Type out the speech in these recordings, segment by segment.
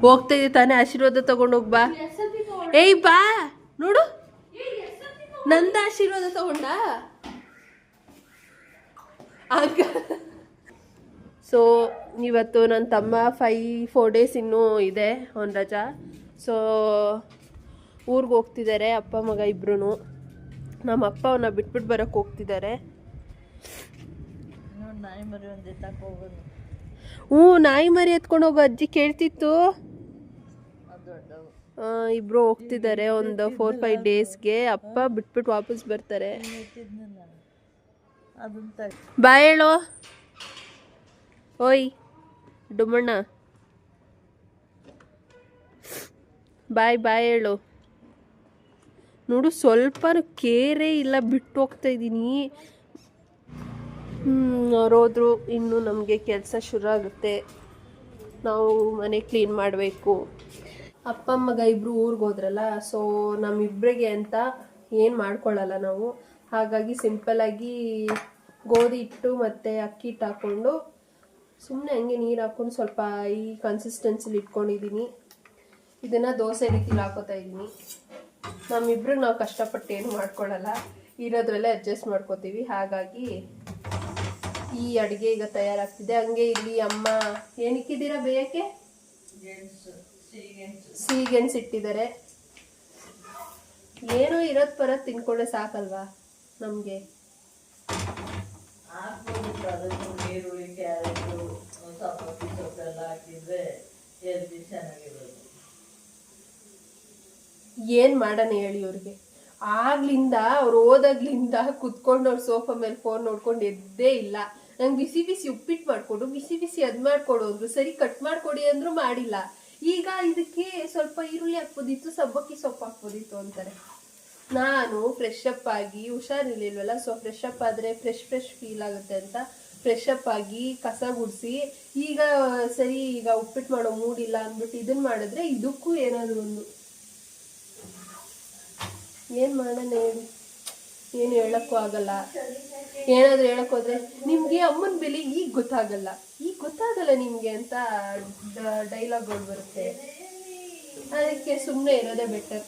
ಹೋಗ್ತಾ ಇದೆ ತಾನೇ, ಆಶೀರ್ವಾದ ತಗೊಂಡೋಗ್ ಬಾ. ಏಯ್ ಬಾ ನೋಡು, ನಂದ ಆಶೀರ್ವಾದ ತಗೊಂಡ ಆಗ. ಸೊ ಇವತ್ತು ನನ್ನ ತಮ್ಮ 4 ಡೇಸ್ ಇನ್ನೂ ಇದೆ ಅವ್ನ ರಜಾ. ಸೊ ಊರಿಗೆ ಹೋಗ್ತಿದ್ದಾರೆ ಅಪ್ಪ ಮಗ ಇಬ್ರು. ನಮ್ಮ ಅಪ್ಪ ಅವನ್ನ ಬಿಟ್ಬಿಟ್ಟು ಬರೋಕ್ಕೆ ಹೋಗ್ತಿದ್ದಾರೆ. ನಾಯಿ ಮರಿ ಎತ್ಕೊಂಡು ಹೋಗೋ ಅಜ್ಜಿ ಕೇಳ್ತಿತ್ತು. ಇಬ್ರು ಹೋಗ್ತಿದ್ದಾರೆ ಒಂದು 4-5 ಡೇಸ್ಗೆ. ಅಪ್ಪ ಬಿಟ್ಬಿಟ್ಟು ವಾಪಸ್ ಬರ್ತಾರೆ. ಬಾಯ್ ಹೇಳೋ. ಓಯ್ ಡುಮ್ಮಣ್ಣ, ಬಾಯ್ ಬಾಯ್ ಹೇಳು. ನೋಡು, ಸ್ವಲ್ಪ ಕೇರೇ ಇಲ್ಲ, ಬಿಟ್ಟು ಹೋಗ್ತಾ ಇದ್ದೀನಿ. ಅವ್ರು ಹೋದ್ರು, ಇನ್ನು ನಮಗೆ ಕೆಲಸ ಶುರು ಆಗುತ್ತೆ. ನಾವು ಮನೆ ಕ್ಲೀನ್ ಮಾಡಬೇಕು. ಅಪ್ಪ ಮಗ ಇಬ್ಬರು ಊರಿಗೆ ಹೋದ್ರಲ್ಲ, ಸೊ ನಮ್ಮಿಬ್ಬರಿಗೆ ಅಂತ ಏನು ಮಾಡ್ಕೊಳ್ಳಲ್ಲ ನಾವು. ಹಾಗಾಗಿ ಸಿಂಪಲ್ಲಾಗಿ ಗೋಧಿ ಹಿಟ್ಟು ಮತ್ತು ಅಕ್ಕಿ ಹಿಟ್ಟು ಹಾಕ್ಕೊಂಡು ಸುಮ್ಮನೆ ಹಂಗೆ ನೀರು ಹಾಕ್ಕೊಂಡು ಸ್ವಲ್ಪ ಈ ಕನ್ಸಿಸ್ಟೆನ್ಸಿಲಿ ಇಟ್ಕೊಂಡಿದ್ದೀನಿ. ಇದನ್ನು ದೋಸೆ ರೀತಿಲಿ ಹಾಕೋತಾ ಇದ್ದೀನಿ. ನಮ್ಮಿಬ್ರಿಗೆ ನಾವು ಕಷ್ಟಪಟ್ಟು ಏನು ಮಾಡ್ಕೊಳ್ಳಲ್ಲ, ಇರೋದ್ರಲ್ಲೇ ಅಡ್ಜಸ್ಟ್ ಮಾಡ್ಕೋತೀವಿ. ಹಾಗಾಗಿ ಈ ಅಡುಗೆ ಈಗ ತಯಾರಾಗ್ತಿದೆ. ಹಂಗೆ ಇಲ್ಲಿ ಅಮ್ಮ ಏನಕ್ಕಿದ್ದೀರಾ ಬೇಯಕ್ಕೆ? ಸಿಹಿಗೆಣಸು ಇಟ್ಟಿದ್ದಾರೆ. ಏನೋ ಇರೋದ್ ಪರ ತಿನ್ಕೊಂಡ್ರೆ ಸಾಕಲ್ವಾ ನಮ್ಗೆ. ಏನ್ ಮಾಡೋಣ ಹೇಳಿ ಅವ್ರಿಗೆ. ಆಗ್ಲಿಂದ ಅವ್ರು ಓದಾಗ್ಲಿಂದ ಕುತ್ಕೊಂಡು ಅವ್ರ ಸೋಫಾ ಮೇಲೆ ಫೋನ್ ನೋಡ್ಕೊಂಡು ಎದ್ದೇ ಇಲ್ಲ. ನಂಗೆ ಬಿಸಿ ಬಿಸಿ ಉಪ್ಪಿಟ್ಟು ಮಾಡ್ಕೊಡು, ಬಿಸಿ ಬಿಸಿ ಅದ್ ಮಾಡ್ಕೊಡು ಅಂದ್ರು. ಸರಿ ಕಟ್ ಮಾಡ್ಕೊಡಿ ಅಂದ್ರು ಮಾಡಿಲ್ಲ. ಈಗ ಇದಕ್ಕೆ ಸ್ವಲ್ಪ ಈರುಳ್ಳಿ ಹಾಕ್ಬೋದಿತ್ತು, ಸಬ್ಬಕ್ಕಿ ಸೊಪ್ಪು ಹಾಕ್ಬೋದಿತ್ತು ಅಂತಾರೆ. ನಾನು ಫ್ರೆಶ್ ಅಪ್ ಆಗಿ, ಹುಷಾರಿರ್ಲಿಲ್ವಲ್ಲ, ಸೊ ಫ್ರೆಶ್ ಅಪ್ ಆದ್ರೆ ಫ್ರೆಶ್ ಫೀಲ್ ಆಗುತ್ತೆ ಅಂತ ಫ್ರೆಶ್ ಅಪ್ ಆಗಿ ಕಸ ಗುಡಿಸಿ ಈಗ ಸರಿ ಈಗ ಉಪ್ಪಿಟ್ಟು ಮಾಡೋ ಮೂಡಿಲ್ಲ ಅಂದ್ಬಿಟ್ಟು ಇದನ್ನ ಮಾಡಿದ್ರೆ ಇದಕ್ಕೂ ಏನಾದ್ರು ಒಂದು ಏನ್ ಮಾಡೋಣ ಹೇಳಿ. ಏನು ಹೇಳಕ್ಕೂ ಆಗಲ್ಲ. ಏನಾದ್ರು ಹೇಳಕ್ ಹೋದ್ರೆ ನಿಮ್ಗೆ ಅಮ್ಮನ ಬೆಲೆ ಈಗ ಗೊತ್ತಾಗಲ್ಲ ನಿಮ್ಗೆ ಅಂತ ಡೈಲಾಗ್ಗಳು ಬರುತ್ತೆ. ಅದಕ್ಕೆ ಸುಮ್ಮನೆ ಇರೋದೇ ಬೆಟರ್.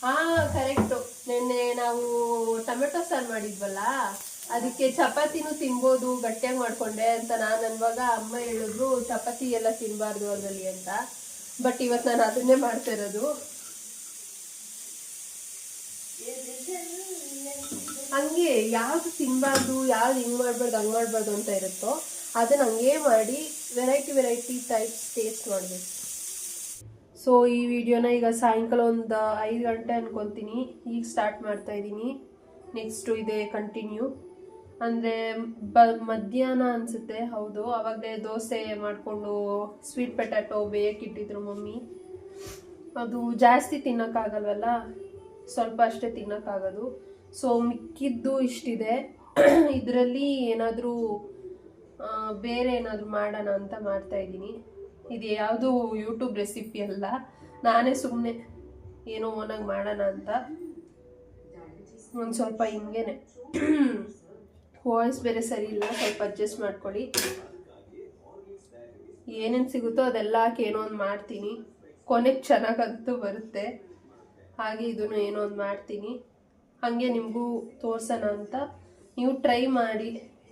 ಹಾ ಕರೆಕ್ಟು. ನಿನ್ನೆ ನಾವು ಟೊಮೆಟೊ ಸಾರು ಮಾಡಿದ್ವಲ್ಲ, ಅದಕ್ಕೆ ಚಪಾತಿನೂ ತಿನ್ಬೋದು ಗಟ್ಟಿಯಾಗಿ ಮಾಡ್ಕೊಂಡೆ ಅಂತ ನಾನು ಅನ್ನುವಾಗ ಅಮ್ಮ ಹೇಳಿದ್ರು ಚಪಾತಿ ಎಲ್ಲ ತಿನ್ಬಾರ್ದು ಅದ್ರಲ್ಲಿ ಅಂತ. ಬಟ್ ಇವತ್ತು ನಾನು ಅದನ್ನೇ ಮಾಡ್ತಾ ಇರೋದು. ಹಂಗೆ ಯಾವ್ದು ತಿನ್ಬಾರ್ದು, ಯಾವ್ದು ಹಿಂಗ್ ಮಾಡ್ಬಾರ್ದು ಹಂಗ್ ಮಾಡ್ಬಾರ್ದು ಅಂತ ಇರುತ್ತೋ ಅದನ್ನ ಹಂಗೆ ಮಾಡಿ ವೆರೈಟಿ ಟೈಪ್ಸ್ ಟೇಸ್ಟ್ ಮಾಡಬೇಕು. ಸೊ ಈ ವಿಡಿಯೋನ ಈಗ ಸಾಯಂಕಾಲ ಒಂದು 5 ಗಂಟೆ ಅನ್ಕೊತೀನಿ ಈಗ ಸ್ಟಾರ್ಟ್ ಮಾಡ್ತಾ ಇದ್ದೀನಿ. ನೆಕ್ಸ್ಟು ಇದೆ ಕಂಟಿನ್ಯೂ. ಅಂದರೆ ಮಧ್ಯಾಹ್ನ ಅನಿಸುತ್ತೆ, ಹೌದು, ಅವಾಗಲೇ ದೋಸೆ ಮಾಡಿಕೊಂಡು ಸ್ವೀಟ್ ಪೊಟ್ಯಾಟೊ ಬೇಯಕ್ಕಿಟ್ಟಿದ್ರು ಮಮ್ಮಿ. ಅದು ಜಾಸ್ತಿ ತಿನ್ನೋಕ್ಕಾಗಲ್ವಲ್ಲ, ಸ್ವಲ್ಪ ಅಷ್ಟೇ ತಿನ್ನೋಕ್ಕಾಗೋದು. ಸೊ ಮಿಕ್ಕಿದ್ದು ಇಷ್ಟಿದೆ. ಇದರಲ್ಲಿ ಏನಾದರೂ ಬೇರೆ ಏನಾದರೂ ಮಾಡೋಣ ಅಂತ ಮಾಡ್ತಾಯಿದ್ದೀನಿ. ಇದು ಯಾವುದು ಯೂಟ್ಯೂಬ್ ರೆಸಿಪಿ ಅಲ್ಲ, ನಾನೇ ಸುಮ್ಮನೆ ಏನೋ ಓನಾಗಿ ಮಾಡೋಣ ಅಂತ. ಒಂದು ಸ್ವಲ್ಪ ಹಿಂಗೇನೆ ವಾಯ್ಸ್ ಬೇರೆ ಸರಿ ಇಲ್ಲ, ಸ್ವಲ್ಪ ಅಡ್ಜಸ್ಟ್ ಮಾಡ್ಕೊಳ್ಳಿ. ಏನೇನು ಸಿಗುತ್ತೋ ಅದೆಲ್ಲ ಹಾಕಿ ಏನೋ ಒಂದು ಮಾಡ್ತೀನಿ. ಕೊನೆಗೆ ಚೆನ್ನಾಗಂತೂ ಬರುತ್ತೆ. ಹಾಗೆ ಇದನ್ನು ಏನೋ ಒಂದು ಮಾಡ್ತೀನಿ, ಹಾಗೆ ನಿಮಗೂ ತೋರ್ಸೋಣ ಅಂತ. ನೀವು ಟ್ರೈ ಮಾಡಿ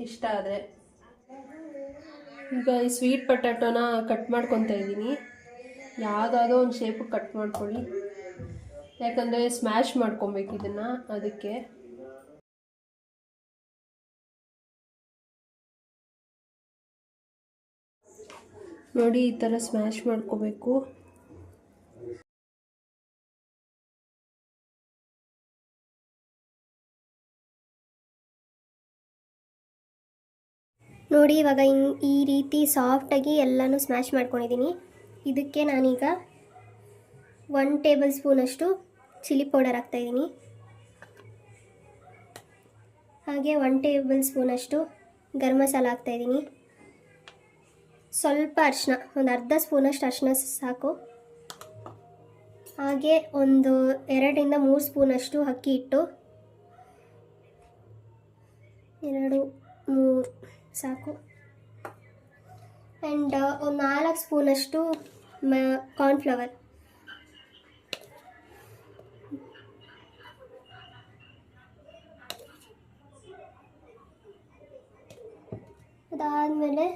ಇಷ್ಟ ಆದರೆ. ಈಗ ಈ ಸ್ವೀಟ್ ಪೊಟ್ಯಾಟೋನ ಕಟ್ ಮಾಡ್ಕೊತಾ ಇದ್ದೀನಿ. ಯಾವುದಾದೋ ಒಂದು ಶೇಪಿಗೆ ಕಟ್ ಮಾಡ್ಕೊಳ್ಳಿ, ಯಾಕಂದರೆ ಸ್ಮ್ಯಾಶ್ ಮಾಡ್ಕೊಬೇಕು ಇದನ್ನು. ಅದಕ್ಕೆ ನೋಡಿ ಈ ಥರ ಸ್ಮ್ಯಾಶ್ ಮಾಡ್ಕೋಬೇಕು. ನೋಡಿ ಇವಾಗ ಈ ರೀತಿ ಸಾಫ್ಟಾಗಿ ಎಲ್ಲನೂ ಸ್ಮ್ಯಾಶ್ ಮಾಡ್ಕೊಂಡಿದ್ದೀನಿ. ಇದಕ್ಕೆ ನಾನೀಗ 1 ಟೇಬಲ್ ಸ್ಪೂನಷ್ಟು ಚಿಲ್ಲಿ ಪೌಡರ್ ಹಾಕ್ತಾಯಿದ್ದೀನಿ. ಹಾಗೆ 1 ಟೇಬಲ್ ಸ್ಪೂನಷ್ಟು ಗರಂ ಮಸಾಲ ಹಾಕ್ತಾಯಿದ್ದೀನಿ. ಸ್ವಲ್ಪ ಅರಿಶಿನ, ಒಂದು ಅರ್ಧ ಸ್ಪೂನಷ್ಟು ಅರಿಶಿನ ಸಾಕು. ಹಾಗೆ ಒಂದು 2 ರಿಂದ 3 ಸ್ಪೂನಷ್ಟು ಅಕ್ಕಿ ಹಿಟ್ಟು, 2 3 ಸಾಕು. ಆ್ಯಂಡ್ ಒಂದು 4 ಸ್ಪೂನಷ್ಟು ಕಾರ್ನ್ಫ್ಲವರ್. ಅದಾದಮೇಲೆ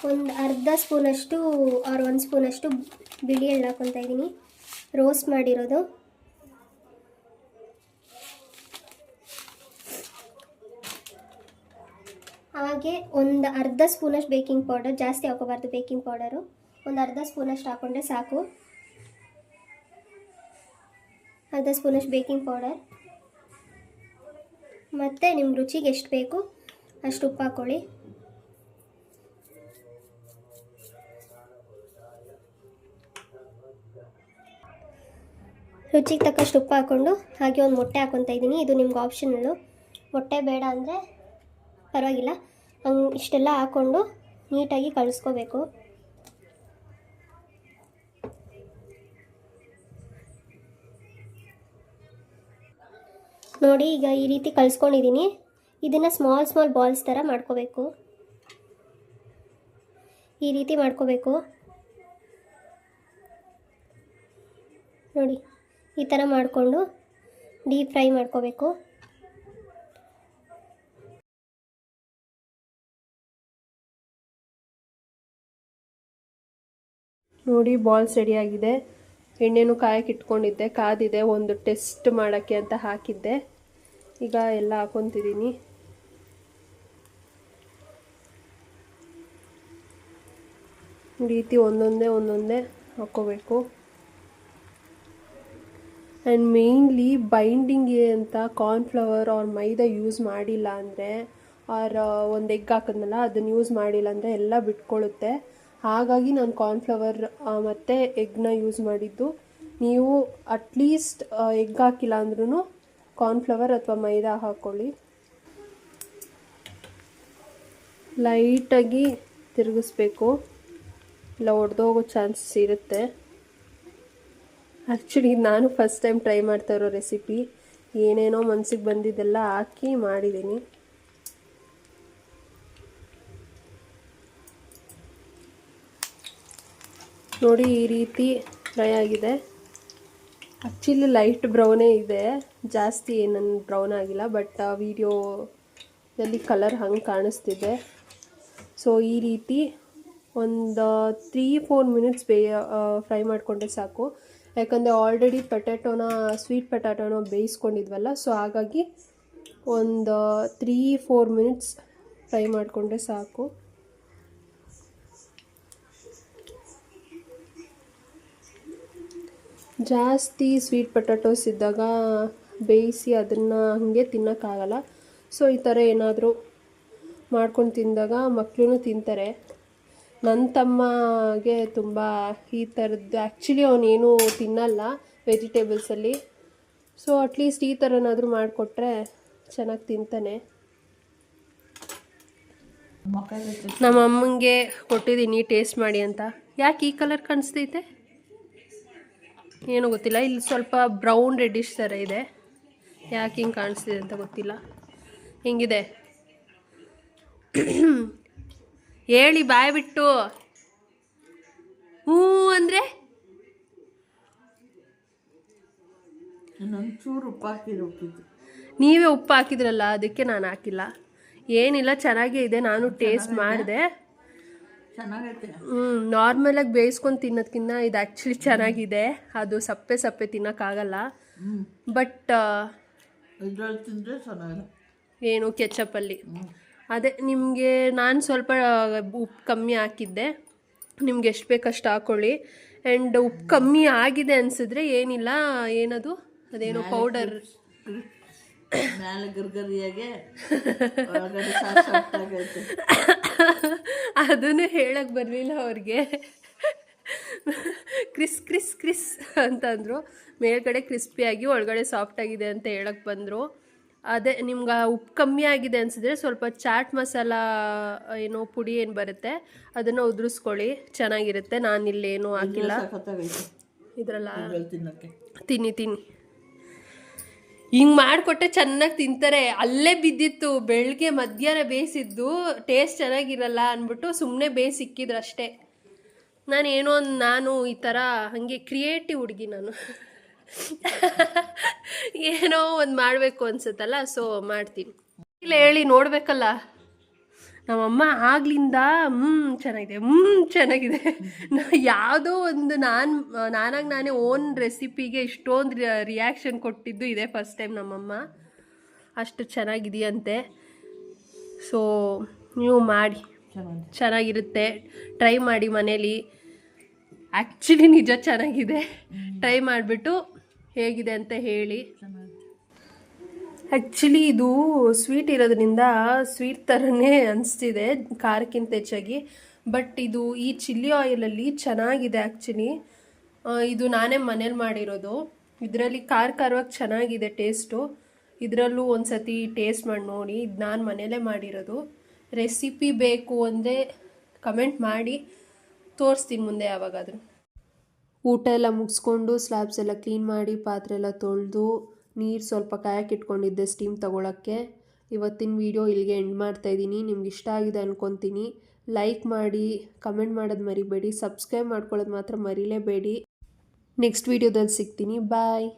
ಒಂದು ಅರ್ಧ ಸ್ಪೂನಷ್ಟು ಆರ್ 1 ಸ್ಪೂನಷ್ಟು ಬಿಳಿ ಎಳ್ಳು ಹಾಕ್ಕೊತಾ ಇದ್ದೀನಿ, ರೋಸ್ಟ್ ಮಾಡಿರೋದು. ಹಾಗೆ ಒಂದು ಅರ್ಧ ಸ್ಪೂನಷ್ಟು ಬೇಕಿಂಗ್ ಪೌಡರ್, ಜಾಸ್ತಿ ಹಾಕೋಬಾರ್ದು ಬೇಕಿಂಗ್ ಪೌಡರು, ಒಂದು ಅರ್ಧ ಸ್ಪೂನಷ್ಟು ಹಾಕ್ಕೊಂಡ್ರೆ ಸಾಕು. ಅರ್ಧ ಸ್ಪೂನಷ್ಟು ಬೇಕಿಂಗ್ ಪೌಡರ್, ಮತ್ತು ನಿಮ್ಮ ರುಚಿಗೆ ಎಷ್ಟು ಬೇಕು ಅಷ್ಟು ಉಪ್ಪು ಹಾಕ್ಕೊಳ್ಳಿ. ರುಚಿಗೆ ತಕ್ಕಷ್ಟು ಉಪ್ಪು ಹಾಕ್ಕೊಂಡು ಹಾಗೆ ಒಂದು ಮೊಟ್ಟೆ ಹಾಕ್ಕೊತಾ ಇದ್ದೀನಿ. ಇದು ನಿಮ್ಗೆ ಆಪ್ಷನಲ್ಲು, ಮೊಟ್ಟೆ ಬೇಡ ಅಂದರೆ ಪರವಾಗಿಲ್ಲ. ಇಷ್ಟೆಲ್ಲ ಹಾಕ್ಕೊಂಡು ನೀಟಾಗಿ ಕಳಿಸ್ಕೋಬೇಕು. ನೋಡಿ ಈಗ ಈ ರೀತಿ ಕಲಿಸ್ಕೊಂಡಿದ್ದೀನಿ. ಇದನ್ನು ಸ್ಮಾಲ್ ಬಾಲ್ಸ್ ಥರ ಮಾಡ್ಕೋಬೇಕು. ಈ ರೀತಿ ಮಾಡ್ಕೋಬೇಕು ನೋಡಿ, ಈ ಥರ ಮಾಡಿಕೊಂಡು ಡೀಪ್ ಫ್ರೈ ಮಾಡ್ಕೋಬೇಕು. ನೋಡಿ ಬಾಲ್ಸ್ ರೆಡಿಯಾಗಿದೆ. ಎಣ್ಣೆನೂ ಕಾಯಕ್ಕೆ ಇಟ್ಕೊಂಡಿದ್ದೆ, ಕಾದಿದೆ, ಒಂದು ಟೆಸ್ಟ್ ಮಾಡೋಕ್ಕೆ ಅಂತ ಹಾಕಿದ್ದೆ. ಈಗ ಎಲ್ಲ ಹಾಕೊತಿದ್ದೀನಿ. ಈ ರೀತಿ ಒಂದೊಂದೇ ಹಾಕ್ಕೋಬೇಕು. ಆ್ಯಂಡ್ ಮೇಯ್ನ್ಲಿ ಬೈಂಡಿಂಗ್ಗೆ ಅಂತ ಕಾರ್ನ್ಫ್ಲವರ್ ಆರ್ ಮೈದಾ ಯೂಸ್ ಮಾಡಿಲ್ಲ ಅಂದರೆ, ಆರ್ ಒಂದು ಎಗ್ ಹಾಕಿದ್ನಲ್ಲ ಅದನ್ನು ಯೂಸ್ ಮಾಡಿಲ್ಲ ಅಂದರೆ ಎಲ್ಲ ಬಿಟ್ಕೊಳ್ಳುತ್ತೆ. ಹಾಗಾಗಿ ನಾನು ಕಾರ್ನ್ಫ್ಲವರ್ ಮತ್ತು ಎಗ್ನ ಯೂಸ್ ಮಾಡಿದ್ದು. ನೀವು ಅಟ್ಲೀಸ್ಟ್ ಎಗ್ ಹಾಕಿಲ್ಲ ಅಂದ್ರೂ ಕಾರ್ನ್ಫ್ಲವರ್ ಅಥವಾ ಮೈದಾ ಹಾಕ್ಕೊಳ್ಳಿ. ಲೈಟಾಗಿ ತಿರುಗಿಸ್ಬೇಕು, ಇಲ್ಲ ಒಡೆದೋಗೋ ಚಾನ್ಸಸ್ ಇರುತ್ತೆ. ಆ್ಯಕ್ಚುಲಿ ನಾನು ಫಸ್ಟ್ ಟೈಮ್ ಟ್ರೈ ಮಾಡ್ತಾ ಇರೋ ರೆಸಿಪಿ, ಏನೇನೋ ಮನಸ್ಸಿಗೆ ಬಂದಿದ್ದೆಲ್ಲ ಹಾಕಿ ಮಾಡಿದ್ದೀನಿ. ನೋಡಿ ಈ ರೀತಿ ಫ್ರೈ ಆಗಿದೆ. ಆ್ಯಕ್ಚುಲಿ ಲೈಟ್ ಬ್ರೌನೇ ಇದೆ, ಜಾಸ್ತಿ ಏನನ್ನು ಬ್ರೌನ್ ಆಗಿಲ್ಲ, ಬಟ್ ವಿಡಿಯೋದಲ್ಲಿ ಕಲರ್ ಹಂಗೆ ಕಾಣಿಸ್ತಿದೆ. ಸೊ ಈ ರೀತಿ ಒಂದು 3-4 ಮಿನಿಟ್ಸ್ ಫ್ರೈ ಮಾಡಿಕೊಂಡ್ರೆ ಸಾಕು. ಯಾಕಂದರೆ ಆಲ್ರೆಡಿ ಸ್ವೀಟ್ ಪೊಟ್ಯಾಟೋನ ಬೇಯಿಸ್ಕೊಂಡಿದ್ವಲ್ಲ, ಸೊ ಹಾಗಾಗಿ ಒಂದು 3-4 ಮಿನಿಟ್ಸ್ ಫ್ರೈ ಮಾಡಿಕೊಂಡ್ರೆ ಸಾಕು. ಜಾಸ್ತಿ ಸ್ವೀಟ್ ಪೊಟ್ಯಾಟೋಸ್ ಇದ್ದಾಗ ಬೇಯಿಸಿ ಅದನ್ನು ಹಾಗೆ ತಿನ್ನೋಕ್ಕಾಗಲ್ಲ. ಸೊ ಈ ಥರ ಏನಾದರೂ ಮಾಡ್ಕೊಂಡು ತಿಂದಾಗ ಮಕ್ಕಳು ತಿಂತಾರೆ. ನನ್ನ ತಮ್ಮಗೆ ತುಂಬ ಈ ಥರದ್ದು, ಆ್ಯಕ್ಚುಲಿ ಅವನೇನು ತಿನ್ನಲ್ಲ ವೆಜಿಟೇಬಲ್ಸಲ್ಲಿ. ಸೊ ಅಟ್ಲೀಸ್ಟ್ ಈ ಥರನಾದರೂ ಮಾಡಿಕೊಟ್ರೆ ಚೆನ್ನಾಗಿ ತಿಂತಾನೆ. ನಮ್ಮ ಅಮ್ಮಂಗೆ ಕೊಟ್ಟಿದ್ದೀನಿ ಟೇಸ್ಟ್ ಮಾಡಿ ಅಂತ. ಯಾಕೆ ಈ ಕಲರ್ ಕಾಣಿಸ್ತೈತೆ ಏನೋ ಗೊತ್ತಿಲ್ಲ. ಇಲ್ಲಿ ಸ್ವಲ್ಪ ಬ್ರೌನ್ ರೆಡ್ಡಿಶ್ ಥರ ಇದೆ, ಯಾಕೆ ಹಿಂಗೆ ಕಾಣಿಸ್ತಿದೆ ಅಂತ ಗೊತ್ತಿಲ್ಲ. ಹೆಂಗಿದೆ ಹೇಳಿ ಬಾಯ್ ಬಿಟ್ಟು. ಹ್ಞೂ ಅಂದರೆ ನೀವೇ ಉಪ್ಪು ಹಾಕಿದ್ರಲ್ಲ, ಅದಕ್ಕೆ ನಾನು ಹಾಕಿಲ್ಲ. ಏನಿಲ್ಲ, ಚೆನ್ನಾಗೇ ಇದೆ. ನಾನು ಟೇಸ್ಟ್ ಮಾಡಿದೆ. ನಾರ್ಮಲಾಗಿ ಬೇಯಿಸ್ಕೊಂಡು ತಿನ್ನೋದಕ್ಕಿಂತ ಇದು ಆ್ಯಕ್ಚುಲಿ ಚೆನ್ನಾಗಿದೆ. ಅದು ಸಪ್ಪೆ ತಿನ್ನೋಕ್ಕಾಗಲ್ಲ. ಬಟ್ ಏನು ಕೆಚಪ್ಪಲ್ಲಿ ಅದೇ ನಿಮಗೆ ನಾನು ಸ್ವಲ್ಪ ಉಪ್ಪು ಕಮ್ಮಿ ಹಾಕಿದ್ದೆ. ನಿಮ್ಗೆ ಎಷ್ಟು ಬೇಕಷ್ಟು ಹಾಕ್ಕೊಳ್ಳಿ. ಆ್ಯಂಡ್ ಉಪ್ಪು ಕಮ್ಮಿ ಆಗಿದೆ ಅನಿಸಿದ್ರೆ ಏನಿಲ್ಲ, ಏನದು ಅದೇನೋ ಪೌಡರ್ ಅದನ್ನು ಹೇಳಕ್ಕೆ ಬರಲಿಲ್ಲ ಅವ್ರಿಗೆ. ಕ್ರಿಸ್ ಅಂತಂದರು. ಮೇಲ್ಗಡೆ ಕ್ರಿಸ್ಪಿಯಾಗಿ ಒಳಗಡೆ ಸಾಫ್ಟಾಗಿದೆ ಅಂತ ಹೇಳಕ್ಕೆ ಬಂದರು. ಅದೇ ನಿಮ್ಗೆ ಉಪ್ಪು ಕಮ್ಮಿ ಆಗಿದೆ ಅನಿಸಿದ್ರೆ ಸ್ವಲ್ಪ ಚಾಟ್ ಮಸಾಲ ಏನೋ ಪುಡಿ ಏನು ಬರುತ್ತೆ ಅದನ್ನು ಉದುರಿಸ್ಕೊಳ್ಳಿ, ಚೆನ್ನಾಗಿರುತ್ತೆ. ನಾನಿಲ್ಲೇನೂ ಹಾಕಿಲ್ಲ ಇದರಲ್ಲ. ತಿನ್ನಿ ಹಿಂಗೆ ಮಾಡಿಕೊಟ್ಟೆ ಚೆನ್ನಾಗಿ ತಿಂತಾರೆ. ಅಲ್ಲೇ ಬಿದ್ದಿತ್ತು ಬೆಳಗ್ಗೆ ಮಧ್ಯಾಹ್ನ ಬೇಯಿಸಿದ್ದು, ಟೇಸ್ಟ್ ಚೆನ್ನಾಗಿರಲ್ಲ ಅಂದ್ಬಿಟ್ಟು ಸುಮ್ಮನೆ ಬೇಯಿಸಿಕ್ಕಿದ್ರು ಅಷ್ಟೇ. ನಾನು ಈ ಥರ ಹಾಗೆ ಕ್ರಿಯೇಟಿವ್ ಹುಡುಗಿ ನಾನು. ಏನೋ ಒಂದು ಮಾಡಬೇಕು ಅನ್ಸುತ್ತಲ್ಲ, ಸೊ ಮಾಡ್ತೀನಿ. ಇಲ್ಲ ಹೇಳಿ ನೋಡಬೇಕಲ್ಲ. ನಮ್ಮಮ್ಮ ಆಗ್ಲಿಂದ ಚೆನ್ನಾಗಿದೆ ಯಾವುದೋ ಒಂದು ನಾನಾಗಿ ನಾನೇ ಓನ್ ರೆಸಿಪಿಗೆ ಇಷ್ಟೊಂದು ರಿಯಾಕ್ಷನ್ ಕೊಟ್ಟಿದ್ದು ಇದೇ ಫಸ್ಟ್ ಟೈಮ್. ನಮ್ಮಮ್ಮ ಅಷ್ಟು ಚೆನ್ನಾಗಿದೆಯಂತೆ. ಸೊ ನೀವು ಮಾಡಿ, ಚೆನ್ನಾಗಿರುತ್ತೆ. ಟ್ರೈ ಮಾಡಿ ಮನೇಲಿ. ಆ್ಯಕ್ಚುಲಿ ನಿಜ ಚೆನ್ನಾಗಿದೆ. ಟ್ರೈ ಮಾಡಿಬಿಟ್ಟು ಹೇಗಿದೆ ಅಂತ ಹೇಳಿ. ಆ್ಯಕ್ಚುಲಿ ಇದು ಸ್ವೀಟ್ ಇರೋದ್ರಿಂದ ಸ್ವೀಟ್ ಥರನೇ ಅನಿಸ್ತಿದೆ ಖಾರಕ್ಕಿಂತ ಹೆಚ್ಚಾಗಿ. ಬಟ್ ಇದು ಈ ಚಿಲ್ಲಿ ಆಯಿಲಲ್ಲಿ ಚೆನ್ನಾಗಿದೆ ಆ್ಯಕ್ಚುಲಿ. ಇದು ನಾನೇ ಮನೇಲಿ ಮಾಡಿರೋದು. ಇದರಲ್ಲಿ ಖಾರವಾಗಿ ಚೆನ್ನಾಗಿದೆ ಟೇಸ್ಟು. ಇದರಲ್ಲೂ ಒಂದು ಸತಿ ಟೇಸ್ಟ್ ಮಾಡಿ ನೋಡಿ. ಇದು ನಾನು ಮನೇಲೇ ಮಾಡಿರೋದು. ರೆಸಿಪಿ ಬೇಕು ಅಂದರೆ ಕಮೆಂಟ್ ಮಾಡಿ, ತೋರಿಸ್ತೀನಿ ಮುಂದೆ ಯಾವಾಗಾದರೂ. ಊಟ ಎಲ್ಲ ಮುಗಿಸ್ಕೊಂಡು ಸ್ಲ್ಯಾಬ್ಸ್ ಎಲ್ಲ ಕ್ಲೀನ್ ಮಾಡಿ ಪಾತ್ರೆ ಎಲ್ಲ ತೊಳೆದು ನೀರು ಸ್ವಲ್ಪ ಕಾಯಕ್ಕೆ ಇಟ್ಕೊಂಡಿದ್ದೆ ಸ್ಟೀಮ್ ತೊಗೊಳಕ್ಕೆ. ಇವತ್ತಿನ ವೀಡಿಯೋ ಇಲ್ಲಿಗೆ ಎಂಡ್ ಮಾಡ್ತಾಯಿದ್ದೀನಿ. ನಿಮ್ಗೆ ಇಷ್ಟ ಆಗಿದೆ ಅಂದ್ಕೊತೀನಿ. ಲೈಕ್ ಮಾಡಿ, ಕಮೆಂಟ್ ಮಾಡೋದು ಮರಿಬೇಡಿ, ಸಬ್ಸ್ಕ್ರೈಬ್ ಮಾಡ್ಕೊಳ್ಳೋದು ಮಾತ್ರ ಮರಿಲೇಬೇಡಿ. ನೆಕ್ಸ್ಟ್ ವೀಡಿಯೋದಲ್ಲಿ ಸಿಗ್ತೀನಿ. ಬಾಯ್.